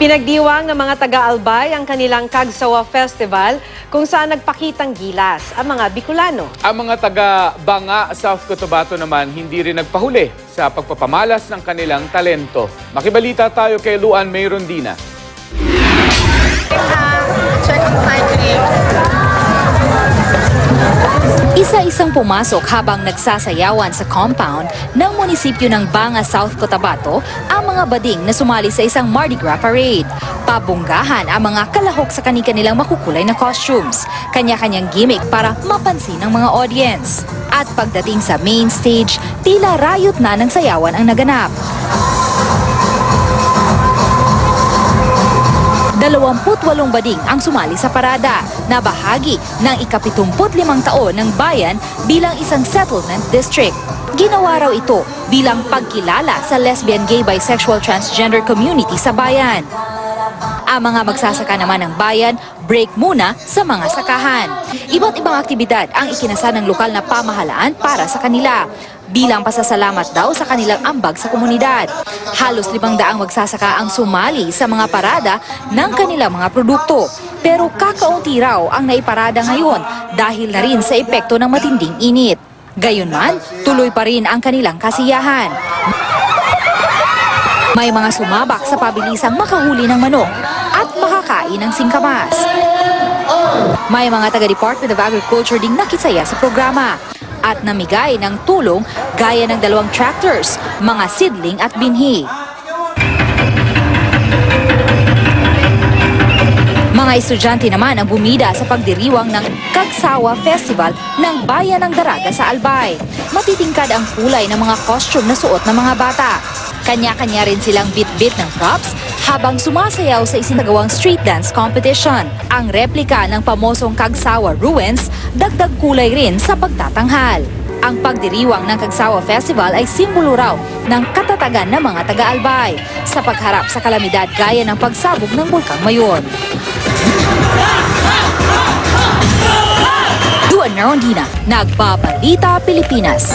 Pinagdiwang ng mga taga-Albay ang kanilang Kagsawa Festival kung saan nagpakitang gilas ang mga Bicolano. Ang mga taga-Banga, South Cotabato naman hindi rin nagpahuli sa pagpapamalas ng kanilang talento. Makibalita tayo kay Luan May Rondina. Isa-isang pumasok habang nagsasayawan sa compound ng munisipyo ng Banga, South Cotabato ang mga bading na sumali sa isang Mardi Gras parade. Pabunggahan ang mga kalahok sa kani-kanilang makukulay na costumes, kanya-kanyang gimmick para mapansin ng mga audience. At pagdating sa main stage, tila rayot na ng sayawan ang naganap. 28 bading ang sumali sa parada na bahagi ng ika-75 taon ng bayan bilang isang settlement district. Ginawa raw ito bilang pagkilala sa lesbian, gay, bisexual, transgender community sa bayan. Ang mga magsasaka naman ng bayan, break muna sa mga sakahan. Iba't ibang aktibidad ang ikinasa ng lokal na pamahalaan para sa kanila, bilang pasasalamat daw sa kanilang ambag sa komunidad. Halos 500 magsasaka ang sumali sa mga parada ng kanilang mga produkto. Pero kakaunti raw ang naiparada ngayon dahil na rin sa epekto ng matinding init. Gayunman, tuloy pa rin ang kanilang kasiyahan. May mga sumabak sa pabilisang makahuli ng manok at makakain ng singkamas. May mga taga-Department of Agriculture ding nakisaya sa programa at namigay ng tulong gaya ng 2 tractors, mga seedling at binhi. Mga estudyante naman ang bumida sa pagdiriwang ng Kagsawa Festival ng Bayan ng Daraga sa Albay. Matitingkad ang kulay ng mga costume na suot ng mga bata. Kanya-kanya rin silang bit-bit ng props habang sumasayaw sa isinagawang street dance competition. Ang replika ng pamosong Kagsawa Ruins, dagdag kulay rin sa pagtatanghal. Ang pagdiriwang ng Kagsawa Festival ay simbolo raw ng katatagan ng mga taga-Albay sa pagharap sa kalamidad gaya ng pagsabog ng Bulkang Mayon. Luan May Rondina, Nagbabalita, Pilipinas.